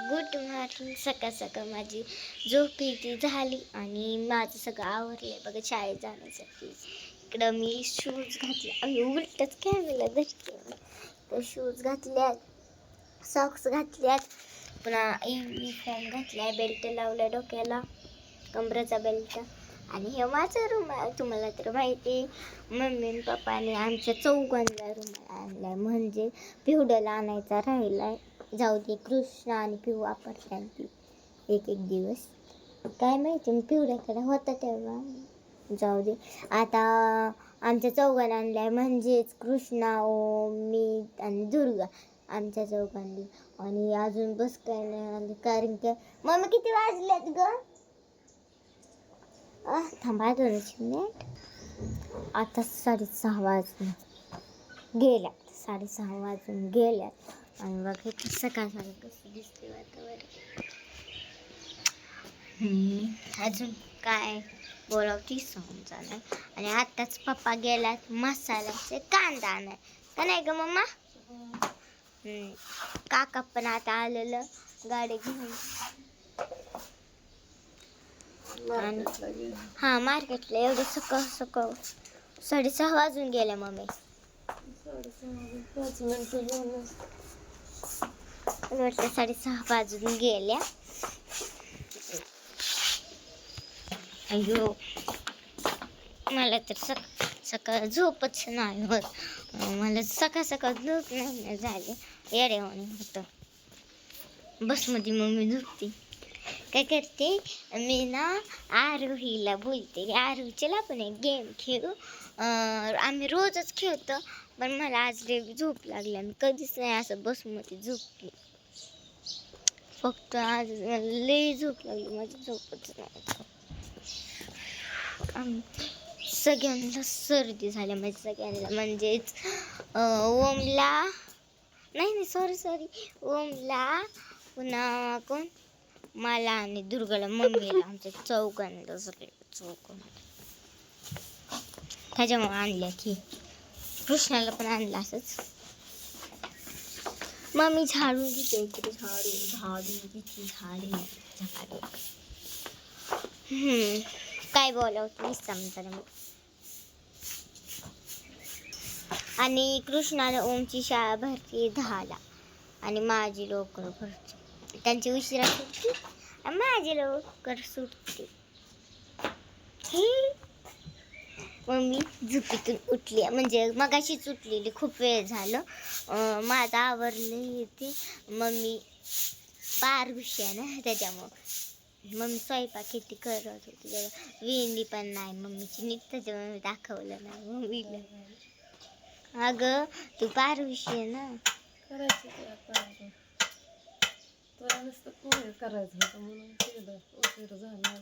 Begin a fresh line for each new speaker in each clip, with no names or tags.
Good morning. सकाळ सकाळ माझी झोपी ती झाली आणि माझं सगळं आवरलंय बघा शाळेत जाण्यासाठी. इकडं मी शूज घातले आणि उलटच कॅमेरा धरते. तर शूज घातल्यात, सॉक्स घातल्यात, पुन्हा युनिफॉर्म घातलाय, बेल्ट लावलाय डोक्याला, कमरेचा बेल्ट. आणि हे माझा रुमाल तुम्हाला तर माहिती, मम्मी आणि पप्पाने आमच्या चौघांना रुमाल आणलाय, म्हणजे पिवड्याला आणायचा राहिलाय. जाऊ दे, कृष्णा आणि पिऊ वापरल्या ती एक एक दिवस, काय माहिती मी पिवड्याकडे होता तेव्हा. जाऊ दे, आता आमच्या चौघांना आणलाय, म्हणजेच कृष्णा, ओम, मी आणि दुर्गा, आमच्या चौघांनी. आणि अजून बस काय नाही आली, कारण की मम्मी किती वाजल्यात ग? थांबा 2 मिनिट. आता 6:30 वाजून गेल्या, 6:30 वाजून गेल्यात. आणि बघ हे सकाळ सकाळ कसं दिसते वातावरण. अजून काय बोलावती समजा नाही. आणि आताच पप्पा गेल्यात मसाल्याचे कांदा आणाय, का नाही ग मम्मा? काका पण आता आलेलं गाडी घेऊन. हा, मार्केटला एवढं सकाळ सकाळ 6:30 वाजून गेल्या मम्मी. 6:30 वाजून गेल्या. अयो, मला तर सकाळ झोपच नाही होत. मला सकाळ सकाळ झोप नाही झाली, येड्यावानी होतं. बसमध्ये मम्मी झोपते. काय करते मी ना, आरोहीला बोलते, आरोहीला पण एक गेम खेळू. आम्ही रोजच खेळतो, पण मला आज लई झोप लागली. मी कधीच नाही असं बसमध्ये झोपली, फक्त आज मला लई झोप लागली, माझी झोपच नाही. सगळ्यांना सर्दी झाल्या, म्हणजे सगळ्यांना, म्हणजेच ओमला नाही सॉरी ओमला, पुन्हा कोण, मला आणि दुर्गाला, मम्मीला, आमच्या चौघांना सगळे त्याच्यामुळे आणल्या की. कृष्णाला पण आणलं असंच. मम्मी झाडून घेते, इकडे झाडून घेते, झाडू. काय बोलावं तुम्ही समजा मग. आणि कृष्णाला ओमची शाळा भरती 10ला आणि माझी लवकर भरती. त्यांची उशिरा सुटते, माझी लवकर सुटते. मम्मी झोपेतून उठली, म्हणजे मगाशीच उठलेली, खूप वेळ झालं. माझं आवरलं येते. मम्मी पारुशी आहे ना, त्याच्यामुळं मम्मी स्वयंपाक किती करत होती. वेणी पण नाही मम्मीची नीट, त्याच्यामुळे मी दाखवलं नाही मम्मीला. अगं तू पारुशी आहे ना, करायचं तुला नुसतं पोहे करायचं होतं म्हणून केलं. उशीर झाला,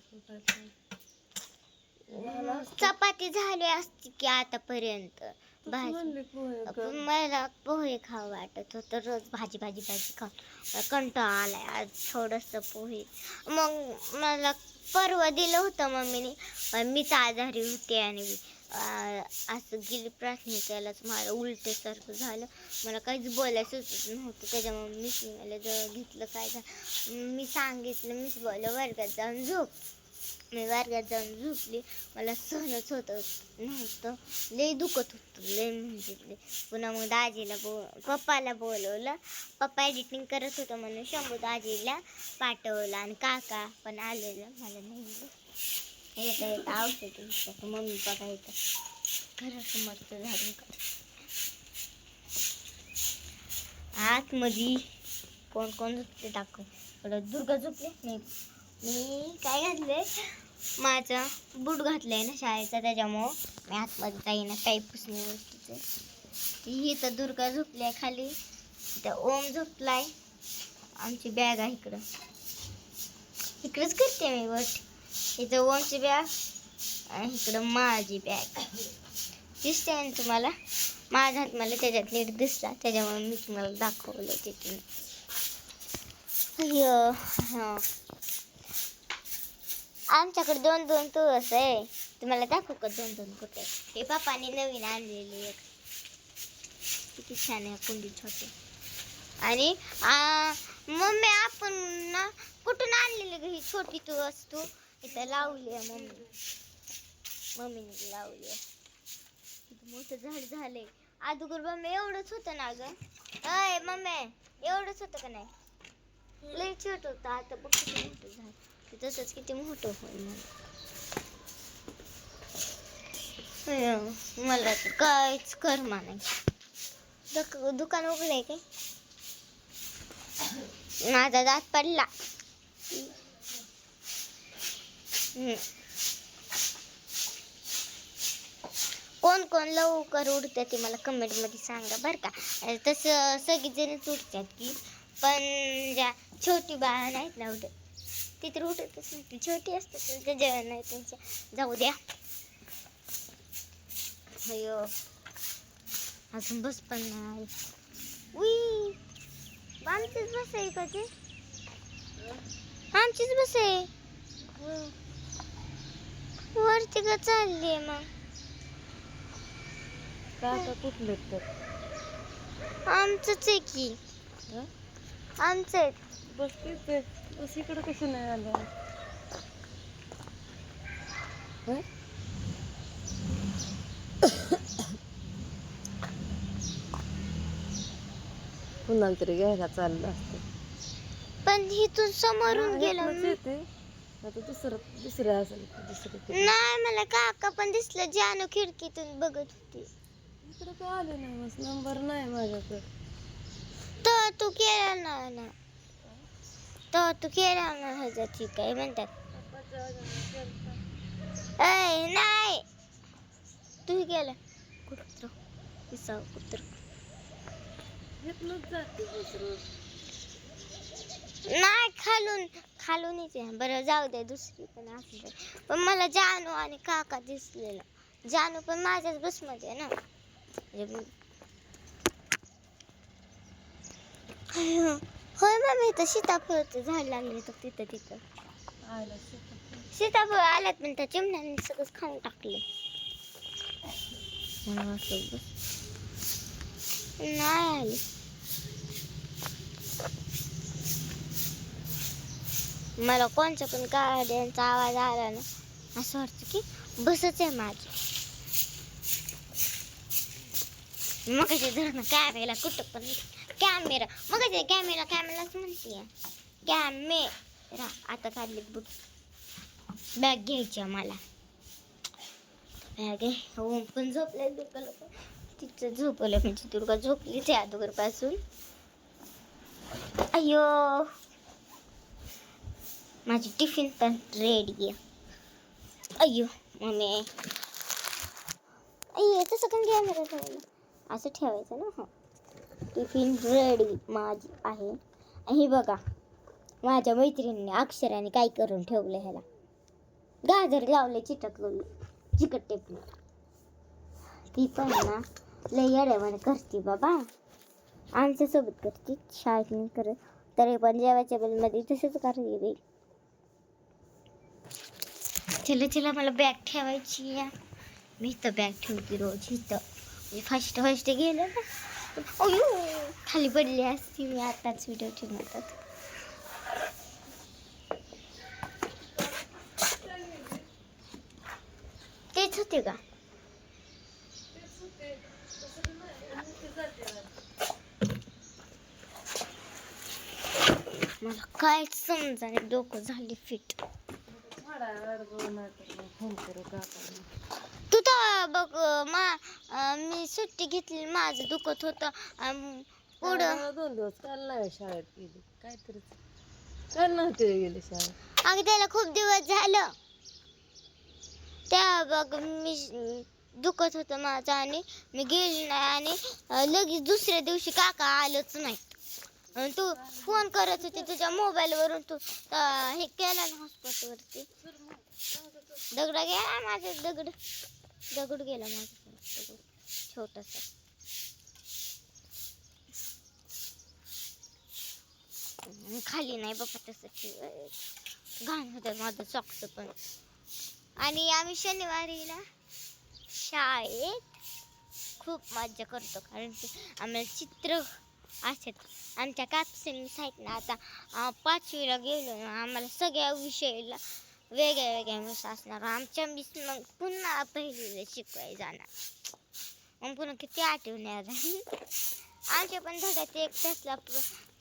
चपाती झाली असती की आतापर्यंत. मला पोहे खाऊ वाटत होतं, रोज भाजी खाऊन कंटाळा आलाय. आज थोडंसं पोहे, मग मला परवा दिलं होतं मम्मीने, पण मीच आजारी होते आणि असं गेली प्रार्थना केल्याच मला उलटेसारखं झालं. मला काहीच बोलायचं नव्हतं, त्याच्यामुळे मीच मला जवळ घेतलं. काय झालं मी सांगितलं, मीच बोललं वर्गात जाऊन झोप. मी वर्गात जाऊन झोपली, मला सहनच होत नव्हतं, लई दुखत होतं, लई म्हणजे लई. पुन्हा मग दाजीला पप्पाला बोलवलं. पप्पा एडिटिंग करत होतं म्हणून शंभू दाजीला पाठवलं, आणि काका पण आलेलं. मला नाही येतं औषध, मम्मी पप्पा येतं घरासमोरच झाडून काढ. आतमध्ये कोण कोण झोपते दाखव. दुर्गा झोपले नाही. मी काय घातलंय, माझा बूट घातलाय ना शाळेचा, त्याच्यामुळं मी आतमध्ये जाईना. काही पुसणी गोष्टीचं ही तर दुर्गा झोपली आहे खाली, त्या ओम झोपलाय. आमची बॅग आहे इकडंच करते मी वट. इथं ओमची बॅग आणि इकडं माझी बॅग दिसते ना तुम्हाला. माझा हात मला त्याच्यात नीट दिसला, त्याच्यामुळे मी तुम्हाला दाखवलं तिथून. आमच्याकडे 2-2 तुळस आहे. तुम्हाला दाखवू का 2-2 कुठे? हे पप्पाने नवीन आणलेली एक, किती छान आहे कुंडी छोटी. आणि मम्मी आपण ना कुठून आणलेली ग ही छोटी तू वस्तू इथं लावली आहे मम्मीने लावली आहे. किती मोठं झाड झालंय. अगोदर मम्मी एवढंच होतं ना ग. अय मम्मी एवढंच होतं का नाही? लय छोट होतं. आता बघ किती मोठं झालं. तसंच किती मोठं होईल मला तर काहीच कर्मा नाही. दुकान उघडलंय काय? माझा दात पडला. कोण कोण लवकर उठते ते मला कमेंट मध्ये सांगा बरं का. तसं सगळीजणच उठतात की, पण ज्या छोटी बाळ नाहीत ना उठत ती तर उठतच नाही. ती छोटी असतात त्यांचं जेवण नाही त्यांच्या. जाऊ द्या. अयो अजून बस पण नाही. उई आमचीच बस आहे का ते? आमचीच बस आहे. वरती का चालली आहे मग?
काका कुठले तर
आमचंच आहे की. आमचं आहे.
बस तिथे बस इकडं कसं नाही आलं? पुन्हा तरी घ्यायला चाललं असतं.
पण इथून समोरून गेलं.
येते आता दुसरं असेल दुसरं.
नाही मला काका पण दिसलं. जानू खिडकीतून बघत होती.
इकडं काय आलं नाही. बस नंबर नाही माझ्याकडे.
तर तू केला ना तू केला ना ह्याचा ठीक आहे म्हणतात. ऐ नाही तू केलं कुत्र पिसाव कुत्र. नाही खालूनच आहे. बरं जाऊ दे दुसरी पण असू दे. पण मला जानू आणि काका दिसलेला. जानू पण माझ्याच बसमध्ये आहे ना. होय मम्मी इथं सीताफळचं झाड लागले तर तिथं सीताफळ आल्यात पण त्या चिमण्याने सगळंच खाऊन टाकले. नाही आली. मला कोणच्या पण गाड्यांचा आवाज आला ना असं वाटतं की बसच आहे माझी. मग कशी धरणं कॅमेरा कुठं पण कॅमेरा मग कॅमेराच म्हणते. कॅमेरा आता काढली बुट. बॅग घ्यायची मला. बॅग आहे. ओम पण झोपलाय. दुकान तिचं झोपलं म्हणजे दुर्गा झोपलीच आहे अगोदर पासून. अयो माझी टिफिन पण रेडी आहे. अय्यो मम्मी अय्यो तसं पण कॅमेरा ठेवायला असं ठेवायचं ना. टिफिन रेडी माझी आहे. हे बघा माझ्या मैत्रिणीने अक्षराने काय करून ठेवलं. ह्याला गाजर लावले चिकट टेपले. ती पण ना लय येड्यावाने करते बाबा. आमच्यासोबत करते शाळेत नाही करत तरी पण जेवायच्या बेलमध्ये तसंच करते. चला मला बॅग ठेवायची आहे. मी इथं बॅग ठेवते रोज इथं. फर्स्ट गेलं ना अयो खाली पडली असती मी आताच व्हिडिओ ठेवणार. तेच होते का? मला काहीच समजा नाही. डोकं झाली फिट. तू तर बघ मी सुट्टी घेतली. माझं दुखत होतं पुढं
2 दिवस काल नाही शाळेत गेली. काहीतरी काल नव्हते गेले शाळेत.
अगं त्याला खूप दिवस झालं. त्या बघ मी दुखत होतं माझं आणि मी गेली नाही आणि लगेच दुसऱ्या दिवशी काका आलंच नाही. तू फोन करत होती तुझ्या मोबाईलवरून. तू हे केलं ना हॉस्पिटलवरती. दगड गेला माझा. दगड गेला माझा छोटासा. खाली नाही बाबा तसं ठेव. घाण होतं माझं सॉक्स पण. आणि आम्ही शनिवारी ना शाळेत खूप मज्जा करतो कारण की आम्हाला चित्र असतात आमच्या कापसे मिस आहेत ना. आता 5वीला गेलो ना आम्हाला सगळ्या विषयाला वेगळ्या वेगळ्या मिस असणार. आमच्या मिस मग पुन्हा पहिलीला शिकवायला जाणार. मग पुन्हा किती आठवणार. आमच्या पण धड्यात एक त्यातला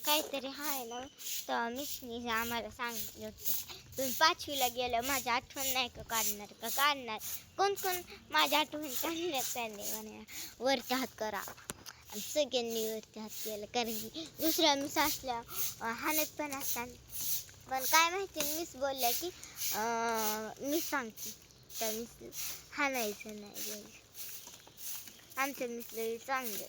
काहीतरी आहे ना, तर मिसनी आम्हाला सांगितलं होतं तुम्ही 5वीला गेलं माझी आठवण नाही का काढणार का काढणार. कोण कोण माझ्या आठवण काढण्यात त्यांनी म्हणे वरचा हात करा. आणि सगळ्यांनी वरती हात केलं कारण की दुसऱ्या मिस असल्या हाणत पण असतात. पण काय माहिती मिस बोलल्या की मी सांगते त्या मिस हाणायचं नाही बोलले. आमच्या मिसला चांगलं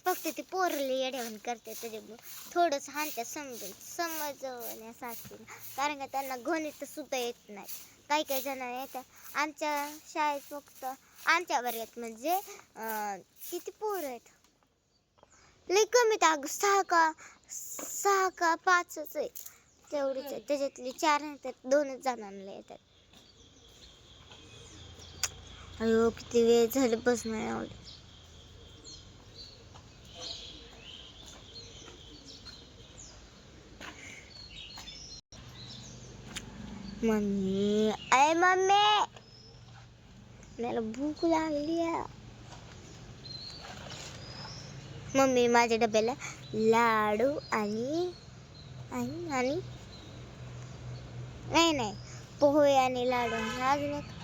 फक्त ते पोरले येड्यावून करते त्याच्यामुळे थोडंसं हाणत्यात समजण्यासाठी. कारण का त्यांना गणित सुद्धा येत नाही. काही काही जण येतात आमच्या शाळेत. फक्त आमच्या वर्गात म्हणजे किती पोरं आहेत लई कमी. अगं 6 का 5च आहेत तेवढीच आहे. त्याच्यातली 4 येतात 2च जणांना येतात. अयो किती वेळ झालं बसणं एवढं. मम्मी अय मम्मी मला भूक लागली आहे. मम्मी माझ्या डब्याला लाडू आणि आणि आणि नाही पोहे आणि लाडू आणि अजून एक